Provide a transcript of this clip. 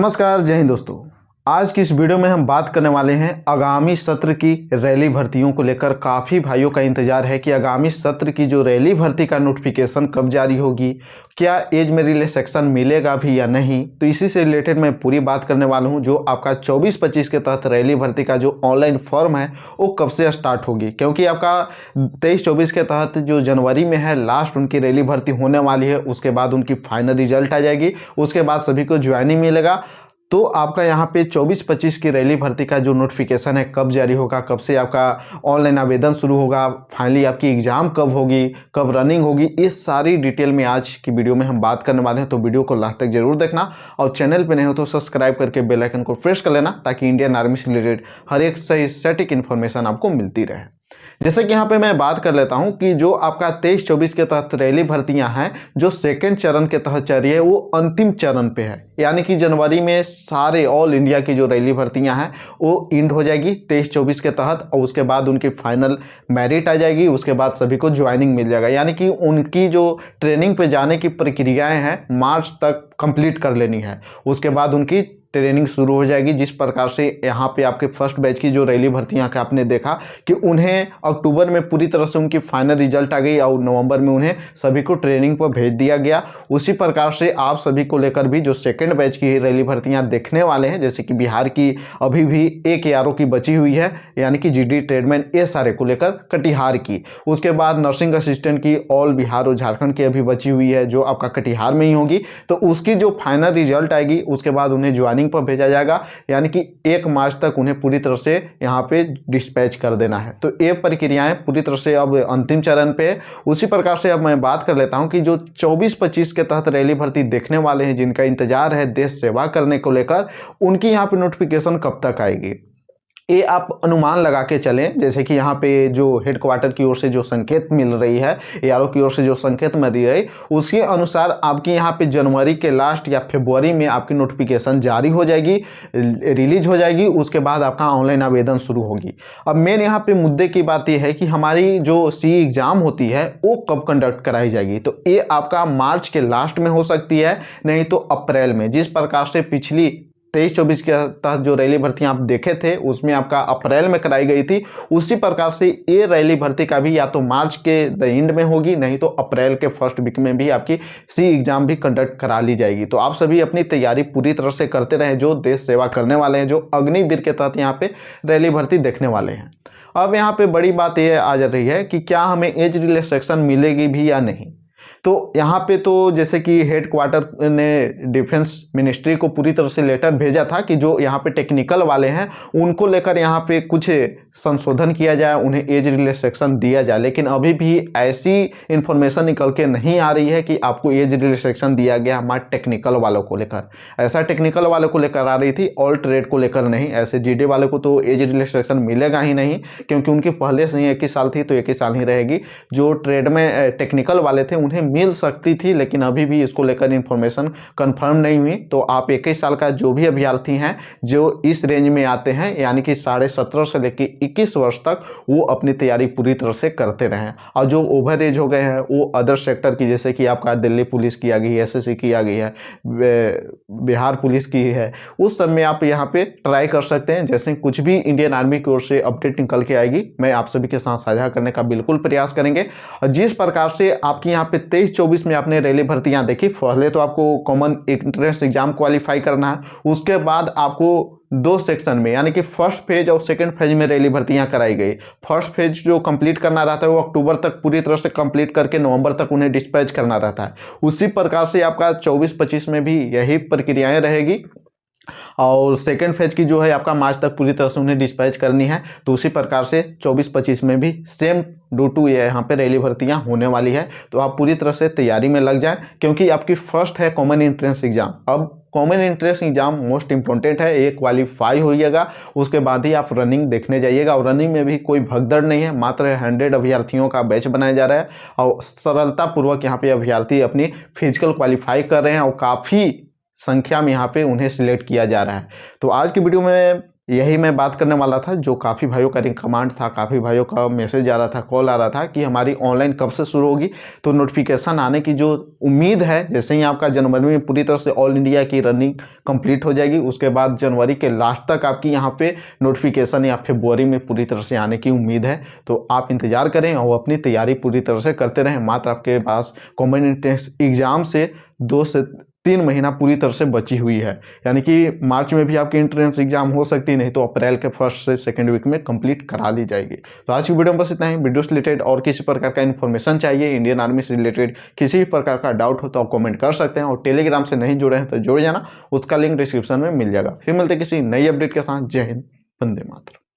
नमस्कार, जय हिंद दोस्तों। आज की इस वीडियो में हम बात करने वाले हैं आगामी सत्र की रैली भर्तियों को लेकर। काफ़ी भाइयों का इंतजार है कि आगामी सत्र की जो रैली भर्ती का नोटिफिकेशन कब जारी होगी, क्या एज में रिलैक्सेशन मिलेगा भी या नहीं। तो इसी से रिलेटेड मैं पूरी बात करने वाला हूं। जो आपका 24-25 के तहत रैली भर्ती का जो ऑनलाइन फॉर्म है वो कब से स्टार्ट होगी, क्योंकि आपका 23-24 के तहत जो जनवरी में है लास्ट उनकी रैली भर्ती होने वाली है। उसके बाद उनकी फाइनल रिजल्ट आ जाएगी, उसके बाद सभी को ज्वाइनिंग मिलेगा। तो आपका यहाँ पे 24-25 की रैली भर्ती का जो नोटिफिकेशन है कब जारी होगा, कब से आपका ऑनलाइन आवेदन शुरू होगा, फाइनली आपकी एग्ज़ाम कब होगी, कब रनिंग होगी, इस सारी डिटेल में आज की वीडियो में हम बात करने वाले हैं। तो वीडियो को लास्ट तक जरूर देखना और चैनल पे नहीं हो तो सब्सक्राइब करके बेल आइकन को प्रेस कर लेना, ताकि इंडियन आर्मी से रिलेटेड हर एक सही सटीक इन्फॉर्मेशन आपको मिलती रहे। जैसे कि यहाँ पे मैं बात कर लेता हूँ कि जो आपका 23-24 के तहत रैली भर्तियां हैं, जो सेकंड चरण के तहत चल रही है वो अंतिम चरण पे है। यानी कि जनवरी में सारे ऑल इंडिया की जो रैली भर्तियां हैं वो इंड हो जाएगी 23-24 के तहत, और उसके बाद उनकी फाइनल मेरिट आ जाएगी। उसके बाद सभी को ज्वाइनिंग मिल जाएगा। यानी कि उनकी जो ट्रेनिंग पे जाने की प्रक्रियाएँ हैं मार्च तक कंप्लीट कर लेनी है। उसके बाद उनकी ट्रेनिंग शुरू हो जाएगी। जिस प्रकार से यहाँ पे आपके फर्स्ट बैच की जो रैली भर्तियाँ का आपने देखा कि उन्हें अक्टूबर में पूरी तरह से उनकी फाइनल रिजल्ट आ गई और नवंबर में उन्हें सभी को ट्रेनिंग पर भेज दिया गया। उसी प्रकार से आप सभी को लेकर भी जो सेकंड बैच की रैली भर्तियाँ देखने वाले हैं, जैसे कि बिहार की अभी भी एक ARO की बची हुई है, यानी कि GD ट्रेडमैन SRA को लेकर कटिहार की। उसके बाद नर्सिंग असिस्टेंट की ऑल बिहार और झारखंड की अभी बची हुई है, जो आपका कटिहार में ही होगी। तो उसकी जो फाइनल रिजल्ट आएगी उसके बाद उन्हें ज्वाइनिंग पर भेजा जाएगा। यानी कि 1 मार्च तक उन्हें पूरी तरह से यहाँ पे डिस्पैच कर देना है। तो ये प्रक्रियाएं पूरी तरह से अब अंतिम चरण पे है। उसी प्रकार से अब मैं बात कर लेता हूं कि जो 24-25 के तहत रैली भर्ती देखने वाले हैं, जिनका इंतजार है देश सेवा करने को लेकर, उनकी यहाँ पे नोटिफिकेशन कब तक आएगी ये आप अनुमान लगा के चलें। जैसे कि यहाँ पे जो हेडक्वार्टर की ओर से जो संकेत मिल रही है, ARO की ओर से जो संकेत मिल रही है, उसके अनुसार आपकी यहाँ पे जनवरी के लास्ट या फरवरी में आपकी नोटिफिकेशन जारी हो जाएगी, रिलीज हो जाएगी। उसके बाद आपका ऑनलाइन आवेदन शुरू होगी। अब मेन यहाँ पे मुद्दे की बात यह है कि हमारी जो CE एग्ज़ाम होती है वो कब कंडक्ट कराई जाएगी। तो ये आपका मार्च के लास्ट में हो सकती है, नहीं तो अप्रैल में। जिस प्रकार से पिछली 23-24 के तहत जो रैली भर्तियां आप देखे थे उसमें आपका अप्रैल में कराई गई थी, उसी प्रकार से ये रैली भर्ती का भी या तो मार्च के द एंड में होगी, नहीं तो अप्रैल के फर्स्ट वीक में भी आपकी CE एग्जाम भी कंडक्ट करा ली जाएगी। तो आप सभी अपनी तैयारी पूरी तरह से करते रहें, जो देश सेवा करने वाले हैं, जो अग्निवीर के तहत यहाँ पे रैली भर्ती देखने वाले हैं। अब यहाँ पे बड़ी बात यह आ जा रही है कि क्या हमें एज रिलैक्सेशन मिलेगी भी या नहीं। तो यहाँ पे तो जैसे कि हेडक्वार्टर ने डिफेंस मिनिस्ट्री को पूरी तरह से लेटर भेजा था कि जो यहाँ पे टेक्निकल वाले हैं उनको लेकर यहाँ पे कुछ संशोधन किया जाए, उन्हें एज रिलैक्सेशन दिया जाए। लेकिन अभी भी ऐसी इंफॉर्मेशन निकल के नहीं आ रही है कि आपको एज रिलैक्सेशन दिया गया हमारे टेक्निकल वालों को लेकर। ऐसा टेक्निकल वालों को लेकर आ रही थी, ऑल ट्रेड को लेकर नहीं। ऐसे GD वालों को तो एज रिलैक्सेशन मिलेगा ही नहीं, क्योंकि उनकी पहले से ही 21 साल थी तो 21 साल ही रहेगी। जो ट्रेड में टेक्निकल वाले थे उन्हें मिल सकती थी, लेकिन अभी भी इसको लेकर इंफॉर्मेशन कंफर्म नहीं हुई। तो आप 21 साल का जो भी अभ्यर्थी हैं जो इस रेंज में आते हैं, यानी कि 17.5 से लेकर 21 वर्ष तक, वो अपनी तैयारी पूरी तरह से करते रहें। और जो ओवर एज हो गए हैं वो अदर सेक्टर की, जैसे कि आपका दिल्ली पुलिस की आ गई है, SSC की आ गई है, बिहार पुलिस की है, उस सब में आप यहाँ पे ट्राई कर सकते हैं। जैसे कुछ भी इंडियन आर्मी की ओर से अपडेट निकल के आएगी मैं आप सभी के साथ साझा करने का बिल्कुल प्रयास करेंगे। और जिस प्रकार से आपकी यहाँ पे 23-24 में आपने रैली भर्तियां देखी, पहले तो आपको कॉमन एंट्रेंस एग्जाम क्वालिफाई करना है। उसके बाद आपको 2 सेक्शन में, यानी कि फर्स्ट फेज और सेकंड फेज में रैली भर्तियां कराई गई। फर्स्ट फेज जो कंप्लीट करना रहता है वो अक्टूबर तक पूरी तरह से कंप्लीट करके नवंबर तक उन्हें डिस्पैच करना रहता है। उसी प्रकार से आपका 24-25 में भी यही प्रक्रियाएं रहेगी, और सेकेंड फेज की जो है आपका मार्च तक पूरी तरह से उन्हें डिस्पैच करनी है। तो उसी प्रकार से 24-25 में भी सेम डू टू ये यहाँ पे रैली भर्तियाँ होने वाली है। तो आप पूरी तरह से तैयारी में लग जाएं, क्योंकि आपकी फर्स्ट है कॉमन एंट्रेंस एग्जाम। अब common entrance exam most important है, ये क्वालिफाई होइएगा, उसके बाद ही आप रनिंग देखने जाइएगा। और रनिंग में भी कोई भगदड़ नहीं है, मात्र 100 अभ्यर्थियों का बैच बनाया जा रहा है और सरलतापूर्वक यहाँ पे अभ्यर्थी अपनी फिजिकल क्वालिफाई कर रहे हैं और काफ़ी संख्या में यहाँ पे उन्हें सिलेक्ट किया जा रहा है। तो आज की वीडियो में यही मैं बात करने वाला था, जो काफ़ी भाइयों का रिकमांड था, काफ़ी भाइयों का मैसेज आ रहा था, कॉल आ रहा था कि हमारी ऑनलाइन कब से शुरू होगी। तो नोटिफिकेशन आने की जो उम्मीद है, जैसे ही आपका जनवरी में पूरी तरह से ऑल इंडिया की रनिंग कंप्लीट हो जाएगी, उसके बाद जनवरी के लास्ट तक आपकी यहाँ पे नोटिफिकेशन या फरवरी में पूरी तरह से आने की उम्मीद है। तो आप इंतज़ार करें और अपनी तैयारी पूरी तरह से करते रहें। मात्र आपके पास कॉमन एंट्रेंस एग्ज़ाम से 2 से 3 महीना पूरी तरह से बची हुई है, यानी कि मार्च में भी आपकी एंट्रेंस एग्जाम हो सकती, नहीं तो अप्रैल के फर्स्ट से सेकंड वीक में कंप्लीट करा ली जाएगी। तो आज की वीडियो में बस इतना ही। वीडियो से रिलेटेड और किसी प्रकार का इन्फॉर्मेशन चाहिए, इंडियन आर्मी से रिलेटेड किसी भी प्रकार का डाउट हो तो आप कमेंट कर सकते हैं, और टेलीग्राम से नहीं जुड़े हैं तो जुड़ जाना, उसका लिंक डिस्क्रिप्शन में मिल जाएगा। फिर मिलते किसी नई अपडेट के साथ। जय हिंद, वंदे मातरम।